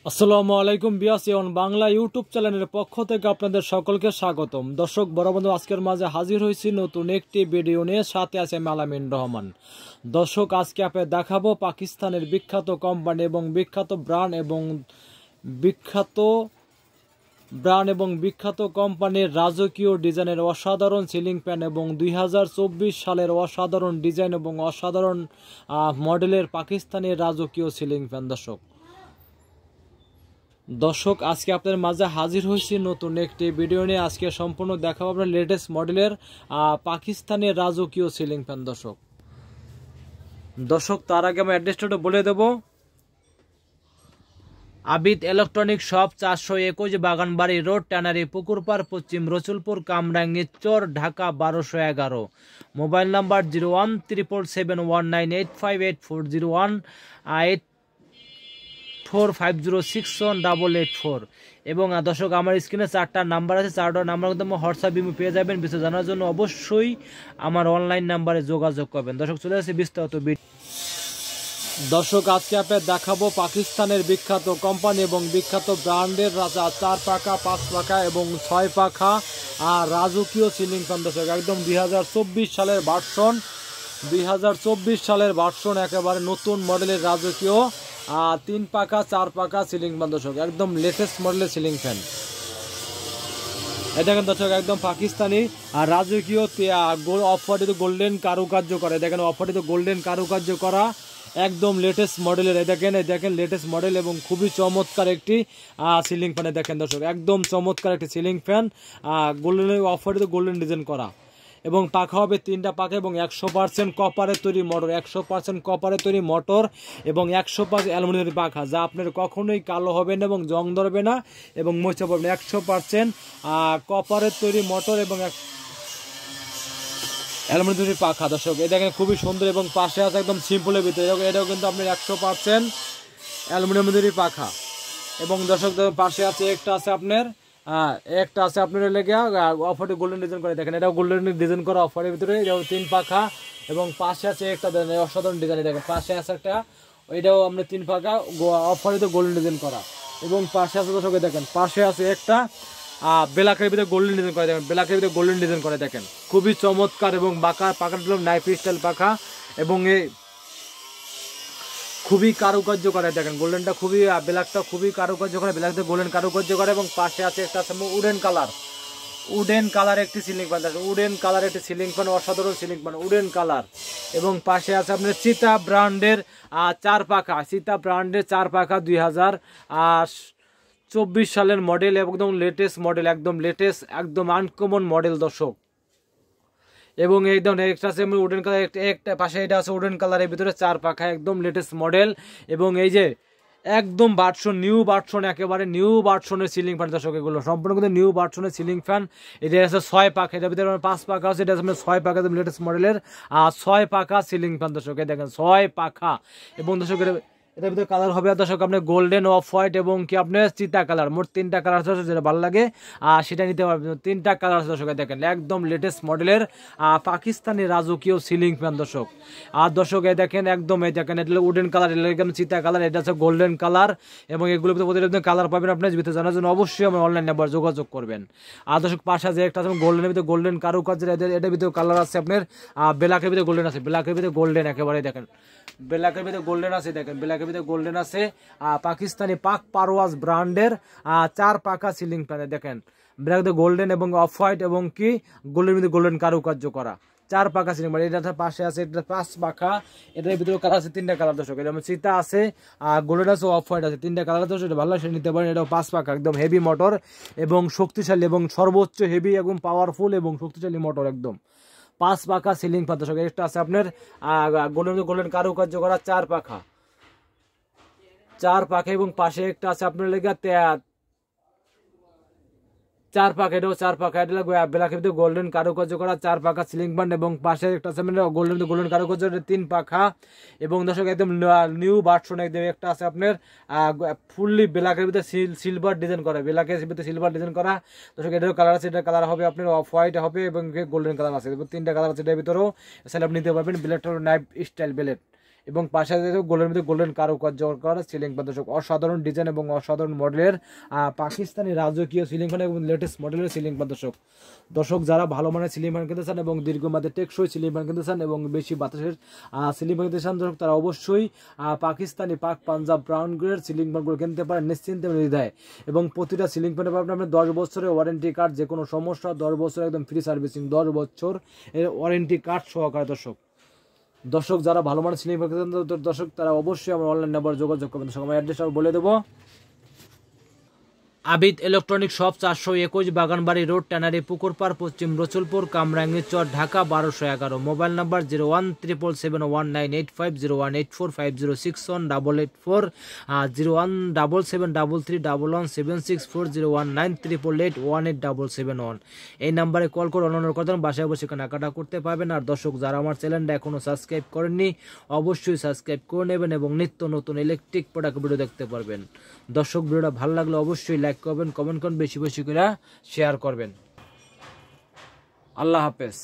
আসসালামু আলাইকুম বিয়াসিয়ন বাংলা ইউটিউব চ্যানেলের পক্ষ থেকে আপনাদের সকলকে স্বাগতম। দর্শক বন্ধু, আজকের মাঝে হাজির হয়েছি নতুন একটি ভিডিও নিয়ে, সাথে আছে আলামিন রহমান। দর্শক, আজকে আপনাদের দেখাবো পাকিস্তানের বিখ্যাত কোম্পানি এবং বিখ্যাত ব্র্যান্ড এবং বিখ্যাত কোম্পানির রাজকীয় ডিজাইনের অসাধারণ সিলিং ফ্যান এবং 2024 সালের অসাধারণ ডিজাইন এবং অসাধারণ মডেলের পাকিস্তানের রাজকীয় সিলিং ফ্যান। দর্শক, আজকে আপনাদের মাঝে হাজির হয়েছি নতুন একটি ভিডিও নিয়ে। আজকে সম্পূর্ণ দেখাবো আপনার লেটেস্ট মডেলের পাকিস্তানের রাজকীয় সিলিং ফ্যান। দর্শক, তার আগে আমি অ্যাড্রেসটা বলে দেব। Abid electronic shop, 421 Baganbari road, tannery Pukurpar, Paschim Rasulpur, Kamrangi Char, Dhaka 1211। Mobile number 01777198584, 01450618884। এবং দর্শক, আমার স্ক্রিনে 4টা নাম্বার আছে, 4টা নাম্বার কিন্তু হোয়াটসঅ্যাপ বিমু পেয়ে যাবেন। বিস্তারিত জানার জন্য অবশ্যই আমার অনলাইন নাম্বারে যোগাযোগ করবেন। দর্শক, চলে আসছে বিস্তারিত। দর্শক, আজকে আপনাদের দেখাবো পাকিস্তানের বিখ্যাত কোম্পানি এবং বিখ্যাত ব্র্যান্ডের 4 পাখা, 5 পাখা এবং 6 পাখা রাজকীয় সিলিং ফ্যান। দর্শক, একদম 2024 সালের ভার্সন একেবারে নতুন মডেলের রাজকীয় 3 পাখা 4 পাখা সিলিং ফ্যান। দর্শক, একদম লেটেস্ট মডেলের সিলিং ফ্যান। এটা দেখেন দর্শক, একদম পাকিস্তানি আর রাজকীয় অফারিত গোল্ডেন কারুকার্য করে। দেখেন অফারিত গোল্ডেন কারুকার্য করা একদম লেটেস্ট মডেলের। দেখেন লেটেস্ট মডেল এবং খুবই চমৎকার একটি সিলিং ফ্যান। দেখেন দর্শক, একদম চমৎকার একটি সিলিং ফ্যান, গোল্ডেন অফারিত গোল্ডেন ডিজাইন করা। এবং পাখা হবে 3টা পাখা এবং 100% কপারের তৈরি মোটর, 100% কপারের তৈরি মোটর এবং 100% অ্যালুমিনিয়ামের পাখা, যা আপনার কখনোই কালো হবে না এবং জং ধরবে না এবং মোচা পড়বে না। 100% কপারের তৈরি মোটর এবং অ্যালুমিনিয়ামের পাখা। দর্শক, এটা দেখেন খুবই সুন্দর এবং পাশে আছে একদম সিম্পলের ভিতরে। এটাও কিন্তু আপনার 100% অ্যালুমিনিয়ামের পাখা। এবং দর্শক, পাশে আছে একটা আছে আপনার লেগে অফারে গোল্ডেন ডিজাইন করে। দেখেন এটাও গোল্ডেন ডিজাইন করা অফারের ভিতরে। এটাও 3 পাখা এবং পাশে আছে একটা অসাধারণ ডিজাইন। দেখেন পাশে আছে একটা, এটাও আপনার 3 পাখা অফারে তো গোল্ডেন ডিজাইন করা। এবং পাশে আছে দর্শক, দেখেন পাশে আছে একটা ব্ল্যাকের ভিতরে গোল্ডেন ডিজাইন করে। দেখেন ব্ল্যাকের ভিতরে গোল্ডেন ডিজাইন করে। দেখেন খুবই চমৎকার এবং পাখাটা নাইফ স্টাইল পাখা এবং খুবই কারুকার্য করে। দেখেন গোল্ডেনটা খুবই, ব্ল্যাকটা খুবই কারুকার্য করে, ব্ল্যাকটা গোল্ডেন কারুকার্য করে। এবং পাশে আছে একটা উডেন কালার একটি সিলিং ফ্যান। উডেন কালার একটি সিলিং ফ্যান, অসাধারণ সিলিং ফ্যান, উডেন কালার। এবং পাশে আছে আপনার চিতা ব্র্যান্ডের 4 পাখা, 2024 সালের মডেল, একদম লেটেস্ট মডেল, একদম আনকমন মডেল। দর্শক, এবং এই ধরনের একটা আছে উডেন কালার, একটা পাশে এটা আছে উডেন কালারের ভিতরে 4 পাখা, একদম লেটেস্ট মডেল। এবং এই যে একদম নিউ ভার্সন, একেবারে নিউ ভার্সনের সিলিং ফ্যান। দর্শক, এগুলো সম্পূর্ণ কিন্তু নিউ ভার্সনের সিলিং ফ্যান। এটা আছে 6 পাখা, এটার ভিতরে 5 পাখা আছে, এটা আছে 6 পাখা, একদম লেটেস্ট মডেলের 6 পাখা সিলিং ফ্যান। দর্শক, দেখেন 6 পাখা। এবং দর্শক, এটার ভিতরে কালার হবে দর্শক আপনার গোল্ডেন, অফ হোয়াইট এবং কি আপনার চিতা কালার। মোট 3টা কালার আছে, যেটা ভালো লাগে সেটা নিতে পারবেন। 3টা কালার আছে দর্শক। দেখেন একদম লেটেস্ট মডেলের পাকিস্তানি রাজকীয় সিলিং ফ্যান। দর্শক, দর্শক দেখেন একদম দেখেন এটা উডেন কালার, একদম চিতা কালার, এটা হচ্ছে গোল্ডেন কালার। এবং এগুলোর ভিতরে প্রতিটা কালার পাবেন। আপনার ভিতরে জানার জন্য অবশ্যই আমার অনলাইন নাম্বার যোগাযোগ করবেন। দর্শক, পাশে যে একটা আছে গোল্ডেনের ভিতরে গোল্ডেন কারুকার্যের, এটার ভিতরে কালার আছে আপনার ব্ল্যাকের ভিতরে গোল্ডেন আছে, ব্ল্যাকের ভিতরে গোল্ডেন একেবারে। দেখেন ব্ল্যাকের ভিতরে গোল্ডেন আছে, দেখেন ব্ল্যাকের ভিতরে গোল্ডেন আছে। পাকিস্তানি পাক পারওয়াজ ব্র্যান্ডের 4 পাখা সিলিং ফ্যান। দেখেন ব্ল্যাক গোল্ডেন এবং অফ হোয়াইট এবং কি গোল্ডের ভিতরে গোল্ডেন কারুকার্য করা 4 পাখা সিলিং ফ্যান। এটা পাশে আছে এটা 5 পাখা, এটার ভিতরে কালার আছে 3টা কালার। দর্শক, এটা চিতা আছে, গোল্ডেন আছে, অফ হোয়াইট আছে, 3টা কালার। দর্শক, এটা ভালো সেটা নিতে পারেন। এটাও 5 পাখা, একদম হেভি মোটর এবং শক্তিশালী এবং সর্বোচ্চ হেভি এবং পাওয়ারফুল এবং শক্তিশালী মোটর, একদম 5 পাখা সিলিং ফ্যান। দর্শক, একটা আছে আপনার গোল্ডেন কারুকার্য করা 4 পাখা এবং পাশে একটা আছে আপনার লেগে 4 পাখা, এটাও 4 পাখা, এটা ব্ল্যাকের ভিতরে গোল্ডেন কারুকার্য করা 4 পাখা সিলিং ফ্যান। এবং পাশে একটা আছে গোল্ডেন কারুকার্য 3 পাখা। এবং দর্শক, একদম নিউ ভার্সন, একদম একটা আছে আপনার ফুললি ব্ল্যাকের ভিতরে সিলভার ডিজাইন করা, ব্ল্যাকের ভিতরে সিলভার ডিজাইন করা। দর্শক, এটারও কালার আছে, এটার কালার হবে আপনার অফ হোয়াইট হবে এবং গোল্ডেন কালার আছে, 3টা কালার আছে। এটার ভিতরেও সেটা আপনি নিতে পারবেন। ব্লেডটা নাইফ স্টাইল ব্লেড, এবং পাশে গোলের মধ্যে গোল্ডেন কারুকার্য করা সিলিং ফ্যান দর্শক, অসাধারণ ডিজাইন এবং অসাধারণ মডেলের পাকিস্তানি রাজকীয় সিলিং ফ্যান এবং লেটেস্ট মডেলের সিলিং ফ্যান দর্শক যারা ভালো মানের সিলিং ফ্যান কিনতে চান এবং দীর্ঘমেয়াদে টেকসই সিলিং ফ্যান কিনতে চান এবং বেশি বাতাসের সিলিং ফ্যান কিনতে চান দর্শক, তারা অবশ্যই Pakistani Punjab brown grade ceiling ফ্যানগুলো কিনতে পারেন নিশ্চিন্তে নির্দ্বিধায়। এবং প্রতিটা সিলিং ফ্যানে পাবেন আপনি 10 বছরের ওয়ারেন্টি কার্ড, যে কোনো সমস্যা 10 বছর একদম ফ্রি সার্ভিসিং, 10 বছর এর ওয়ারেন্টি কার্ড সহকারে দর্শক যারা ভালো মানের সিলিং ফ্যান কিনতে চান দর্শক, তারা অবশ্যই আমার অনলাইন নাম্বার যোগাযোগ করবেন। দর্শক আমার অ্যাড্রেস আমি বলে দেবো, Abid electronic shop 421 Baganbari road, tannery Pukurpar, Paschim Rasulpur, Kamrangi Char, Dhaka 1211। Mobile number 017771985, 01845061884, 0177333117640, 01988881877 এই নাম্বারে কল করে অনলাইন করে দেন, বাসায় বসে কেনাকাটা করতে পারবেন। আর দর্শক যারা আমার চ্যানেলটা এখনো সাবস্ক্রাইব করেননি অবশ্যই সাবস্ক্রাইব করে নেবেন এবং নিত্য নতুন ইলেকট্রিক প্রোডাক্ট ভিডিও দেখতে পারবেন। দর্শক ভিডিওটা ভালো লাগলে অবশ্যই লাইক করবেন, কমেন্ট করবেন, বেশি বেশি করে শেয়ার করবেন। আল্লাহ হাফেজ।